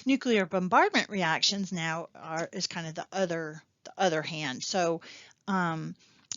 Nuclear bombardment reactions now is kind of the other hand. So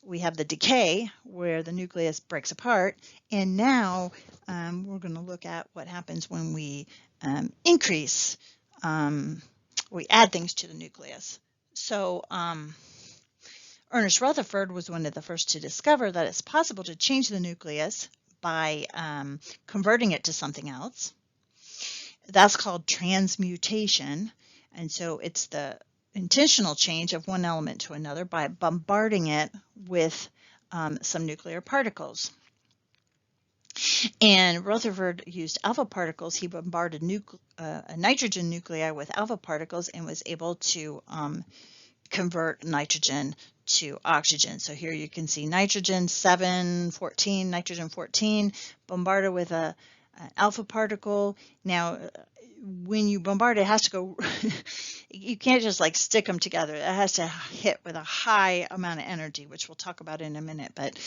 we have the decay where the nucleus breaks apart, and now we're going to look at what happens when we increase, we add things to the nucleus. So Ernest Rutherford was one of the first to discover that it's possible to change the nucleus by converting it to something else. That's called transmutation, and so it's the intentional change of one element to another by bombarding it with some nuclear particles. And Rutherford used alpha particles. He bombarded a nitrogen nuclei with alpha particles and was able to convert nitrogen to oxygen. So here you can see nitrogen 714, nitrogen 14, bombarded with an alpha particle. Now, when you bombard it, it has to go, you can't just like stick them together. It has to hit with a high amount of energy, which we'll talk about in a minute. But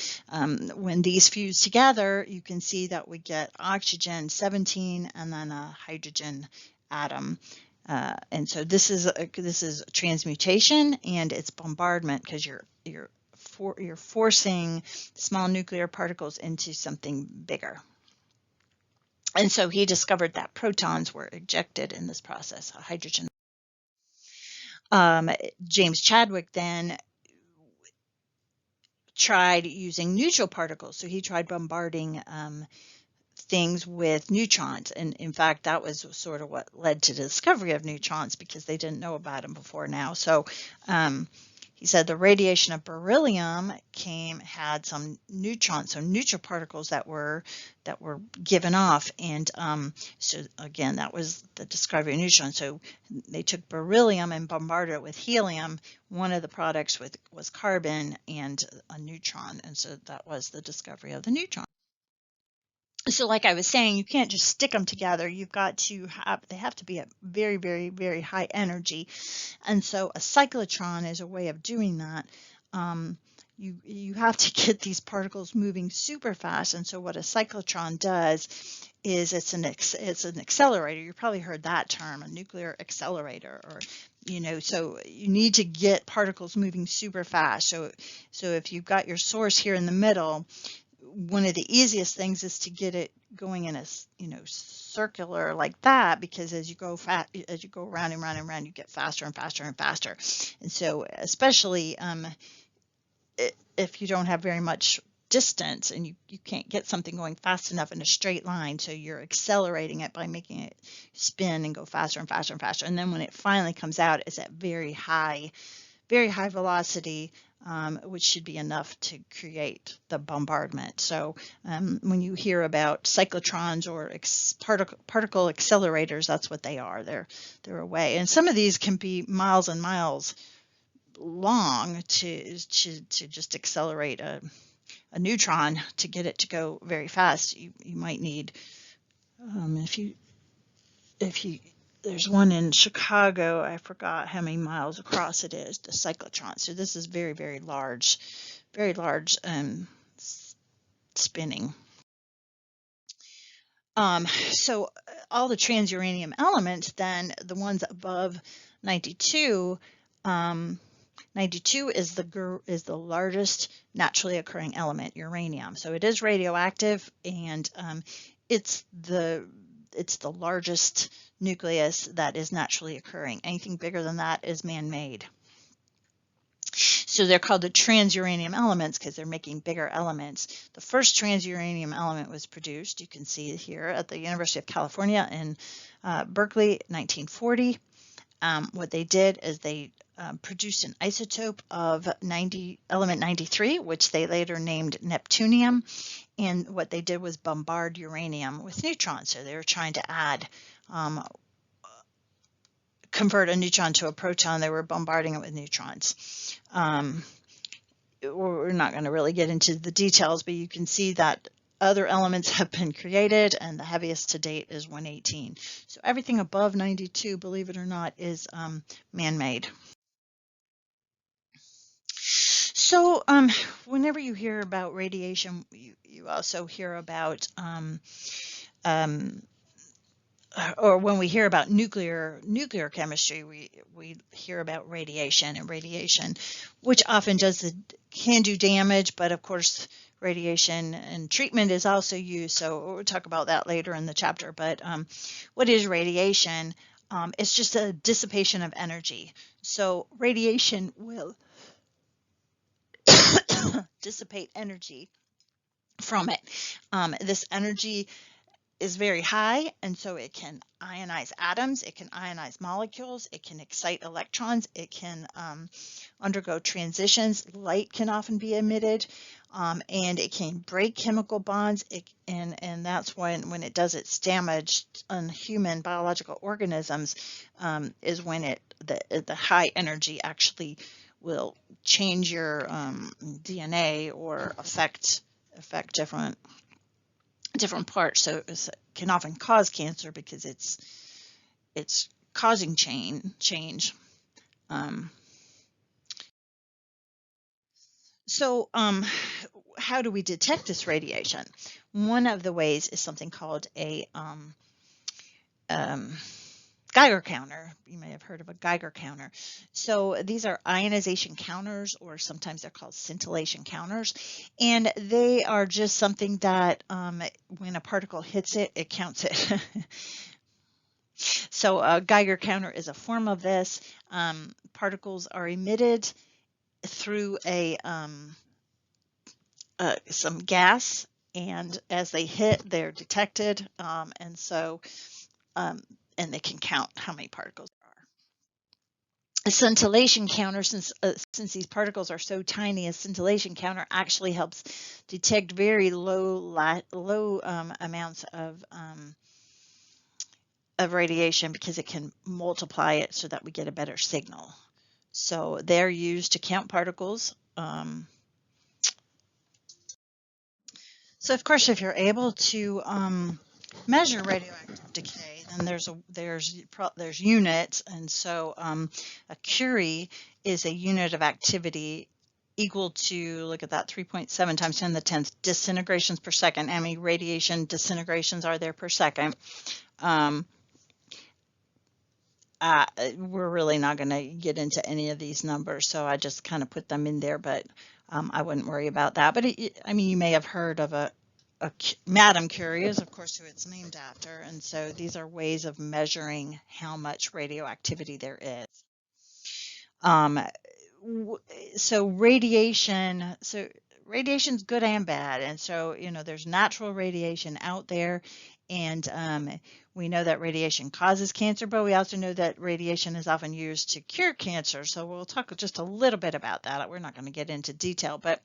when these fuse together, you can see that we get oxygen 17 and then a hydrogen atom. And so this is transmutation, and it's bombardment because you're forcing small nuclear particles into something bigger. And so he discovered that protons were ejected in this process, hydrogen. James Chadwick then tried using neutral particles. So he tried bombarding things with neutrons. And in fact, that was sort of what led to the discovery of neutrons, because they didn't know about them before now. So he said the radiation of beryllium had some neutrons, so neutral particles that were given off, and so again, that was the discovery of neutrons. So they took beryllium and bombarded it with helium. One of the products was carbon and a neutron, and so that was the discovery of the neutron. So like I was saying, you can't just stick them together. You've got to they have to be at very, very, very high energy. And so a cyclotron is a way of doing that. You have to get these particles moving super fast. And so what a cyclotron does is it's an accelerator. You probably heard that term, a nuclear accelerator, or so you need to get particles moving super fast. So if you've got your source here in the middle, one of the easiest things is to get it going in a circular like that, because as you go around and around and around, you get faster and faster and faster. And so especially if you don't have very much distance and you can't get something going fast enough in a straight line, so you're accelerating it by making it spin and go faster and faster and faster. And then when it finally comes out, it's at very high velocity, which should be enough to create the bombardment. So when you hear about cyclotrons or particle accelerators, that's what they are. They're a way. And some of these can be miles and miles long to just accelerate a neutron. To get it to go very fast, you might need, there's one in Chicago, I forgot how many miles across it is, the cyclotron. So this is very, very large spinning. So all the transuranium elements, then the ones above 92, 92 is the largest naturally occurring element, uranium. So it is radioactive, and it's the largest nucleus that is naturally occurring. Anything bigger than that is man-made. So they're called the transuranium elements because they're making bigger elements. The first transuranium element was produced, you can see here, at the University of California in Berkeley, 1940. What they did is they produced an isotope of element 93, which they later named neptunium. And what they did was bombard uranium with neutrons. So they were trying to convert a neutron to a proton. They were bombarding it with neutrons. We're not going to really get into the details, but you can see that other elements have been created, and the heaviest to date is 118. So everything above 92, believe it or not, is man-made. So whenever you hear about radiation, you also hear about or when we hear about nuclear chemistry, we hear about radiation, and radiation, which often can do damage, but of course radiation and treatment is also used. So we'll talk about that later in the chapter. But what is radiation? It's just a dissipation of energy. So radiation will dissipate energy from it. This energy is very high, and so it can ionize atoms, it can ionize molecules, it can excite electrons, it can undergo transitions. Light can often be emitted, and it can break chemical bonds, and that's when it does its damage on human biological organisms, is when the high energy actually will change your DNA or affect different parts. So it can often cause cancer because it's causing change. So how do we detect this radiation? One of the ways is something called a Geiger counter. You may have heard of a Geiger counter. So these are ionization counters, or sometimes they're called scintillation counters, and they are just something that when a particle hits it, it counts it. So a Geiger counter is a form of this. Particles are emitted through some gas, and as they hit, they're detected, and they can count how many particles there are. A scintillation counter, since these particles are so tiny, a scintillation counter actually helps detect very low amounts of radiation, because it can multiply it so that we get a better signal. So they're used to count particles. So of course, if you're able to measure radioactive decay, then there's units, and so a curie is a unit of activity equal to, look at that, 3.7 times 10 to the 10th disintegrations per second. How many radiation disintegrations are there per second? We're really not going to get into any of these numbers, so I just kind of put them in there, but I wouldn't worry about that. But I mean, you may have heard of a Madame Curie is, of course, who it's named after, and so these are ways of measuring how much radioactivity there is. So radiation's good and bad, and so there's natural radiation out there, and we know that radiation causes cancer, but we also know that radiation is often used to cure cancer. So we'll talk just a little bit about that. We're not going to get into detail, but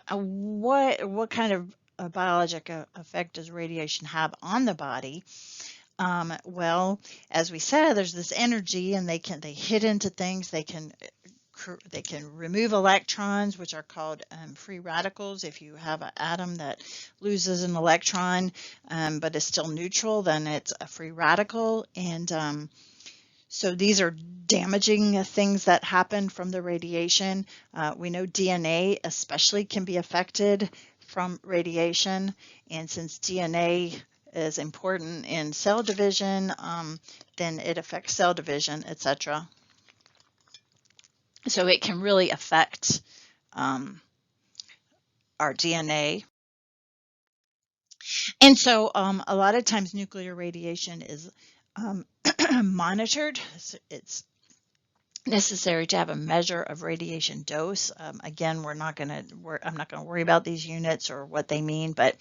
what kind of a biologic effect does radiation have on the body? Well, as we said, there's this energy, and they hit into things. They can remove electrons, which are called free radicals. If you have an atom that loses an electron but is still neutral, then it's a free radical. And so these are damaging things that happen from the radiation. We know DNA especially can be affected from radiation, and since DNA is important in cell division, then it affects cell division, etc. So it can really affect our DNA. And so a lot of times nuclear radiation is monitored. It's necessary to have a measure of radiation dose. Again, I'm not going to worry about these units or what they mean, but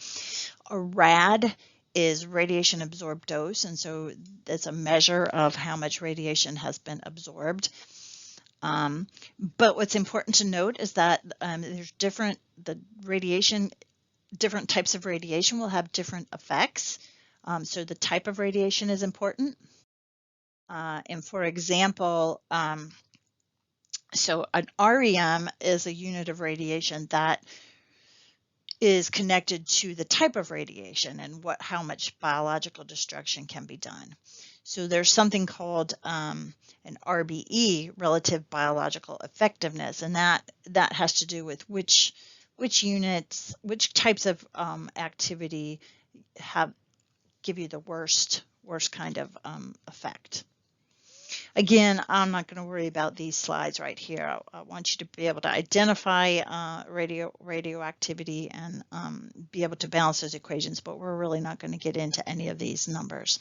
a RAD is radiation absorbed dose, and so it's a measure of how much radiation has been absorbed. But what's important to note is that there's different types of radiation will have different effects. So the type of radiation is important. And for example, so an REM is a unit of radiation that is connected to the type of radiation and how much biological destruction can be done. So there's something called an RBE, relative biological effectiveness, and that has to do with which types of activity give you the worst worst kind of effect. Again, I'm not going to worry about these slides right here. I want you to be able to identify radioactivity and be able to balance those equations, but we're really not going to get into any of these numbers.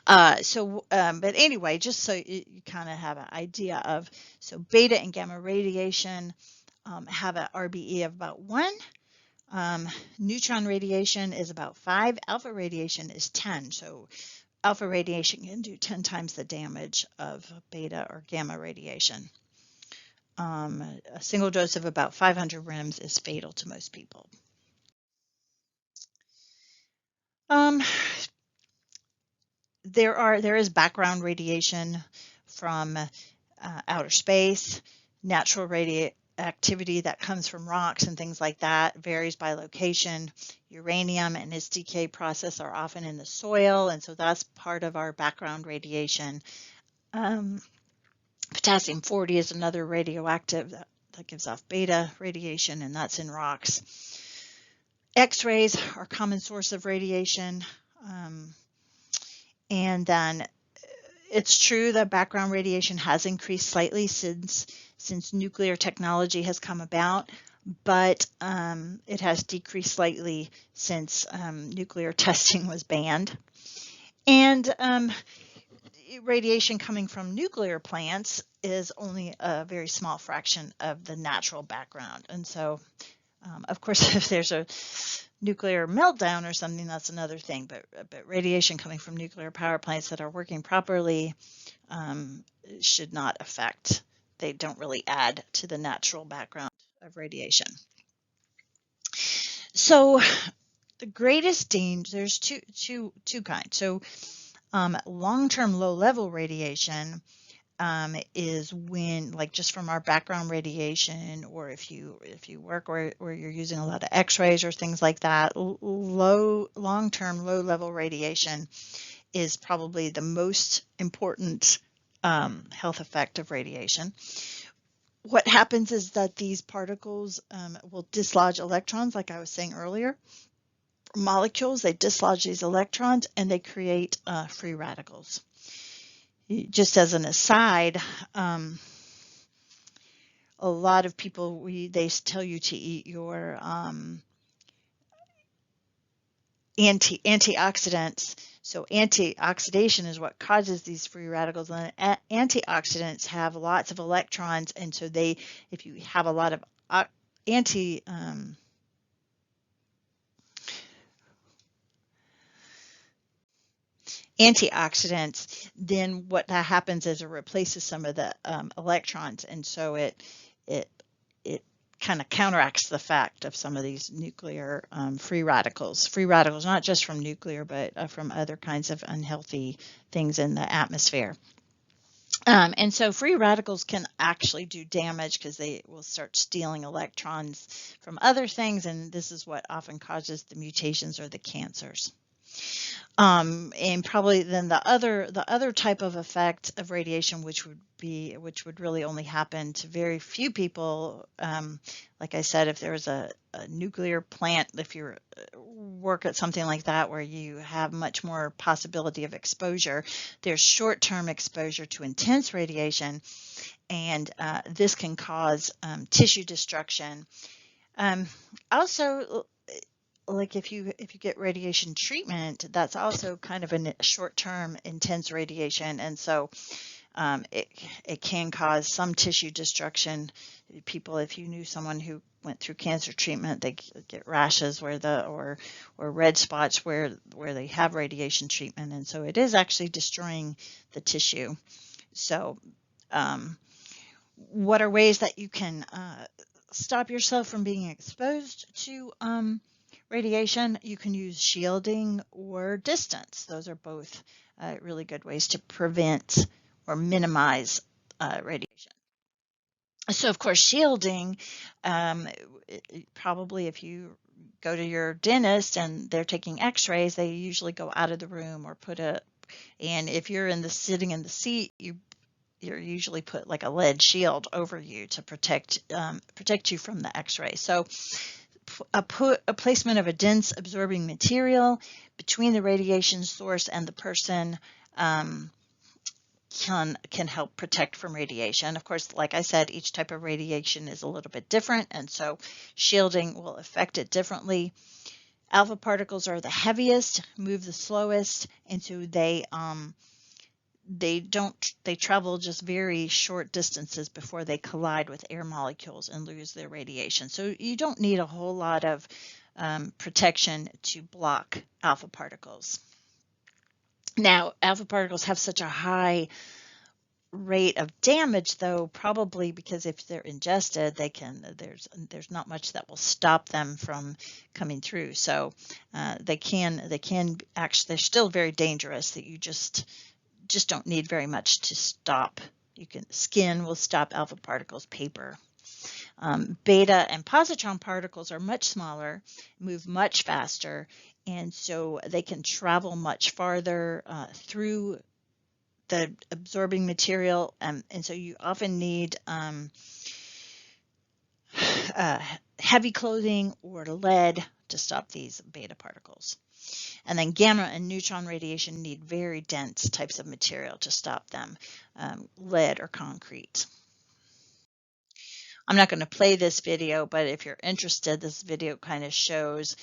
But anyway, just so you kind of have an idea of, so beta and gamma radiation have an RBE of about 1. Neutron radiation is about 5. Alpha radiation is 10. So alpha radiation can do 10 times the damage of beta or gamma radiation. A single dose of about 500 rems is fatal to most people. There is background radiation from outer space. Natural radioactivity that comes from rocks and things like that varies by location. Uranium and its decay process are often in the soil, and so that's part of our background radiation. Potassium-40 is another radioactive that gives off beta radiation, and that's in rocks. X-rays are a common source of radiation. And then it's true that background radiation has increased slightly since nuclear technology has come about, but it has decreased slightly since nuclear testing was banned. And radiation coming from nuclear plants is only a very small fraction of the natural background. And so, of course, if there's a nuclear meltdown or something, that's another thing, but radiation coming from nuclear power plants that are working properly should not affect, they don't really add to the natural background of radiation. So the greatest danger, there's two kinds. So long-term low-level radiation is when, like, just from our background radiation, or if you work where you're using a lot of x-rays or things like that, long-term low-level radiation is probably the most important health effect of radiation. What happens is that these particles will dislodge electrons, like I was saying earlier. Molecules, they dislodge these electrons and they create free radicals. Just as an aside, a lot of people, they tell you to eat your antioxidants. So antioxidation is what causes these free radicals, and antioxidants have lots of electrons, and so if you have a lot of antioxidants, then what that happens is it replaces some of the electrons, and so it kind of counteracts the fact of some of these nuclear free radicals. Free radicals, not just from nuclear, but from other kinds of unhealthy things in the atmosphere. And so free radicals can actually do damage because they will start stealing electrons from other things, and this is what often causes the mutations or the cancers. And probably then the other type of effect of radiation, which would really only happen to very few people, like I said, if there was a nuclear plant, if you work at something like that where you have much more possibility of exposure, there's short-term exposure to intense radiation, and this can cause tissue destruction. Also, like if you get radiation treatment, that's also kind of a short-term intense radiation, and so it can cause some tissue destruction. People, if you knew someone who went through cancer treatment, they get rashes or red spots where they have radiation treatment, and so it is actually destroying the tissue. So what are ways that you can stop yourself from being exposed to radiation? You can use shielding or distance. Those are both really good ways to prevent or minimize radiation. So, of course, shielding, probably if you go to your dentist and they're taking x-rays, they usually go out of the room or and if you're sitting in the seat, you're usually put like a lead shield over you to protect you from the x-ray. So a placement of a dense absorbing material between the radiation source and the person can help protect from radiation. Of course, like I said, each type of radiation is a little bit different, and so shielding will affect it differently. Alpha particles are the heaviest, move the slowest, and so they travel just very short distances before they collide with air molecules and lose their radiation. So you don't need a whole lot of protection to block alpha particles. Now, alpha particles have such a high rate of damage, though, probably because if they're ingested, there's not much that will stop them from coming through. So they can actually, they're still very dangerous, that you just don't need very much to stop. Skin will stop alpha particles, paper. Beta and positron particles are much smaller, move much faster, and so they can travel much farther through the absorbing material, and so you often need heavy clothing or lead to stop these beta particles. And then gamma and neutron radiation need very dense types of material to stop them, lead or concrete. I'm not going to play this video, but if you're interested, this video kind of shows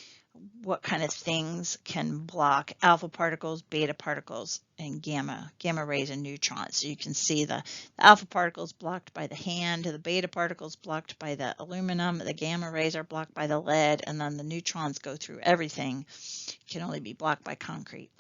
what kind of things can block alpha particles, beta particles, and gamma rays and neutrons. So you can see the alpha particles blocked by the hand, the beta particles blocked by the aluminum, the gamma rays are blocked by the lead, and then the neutrons go through everything, can only be blocked by concrete.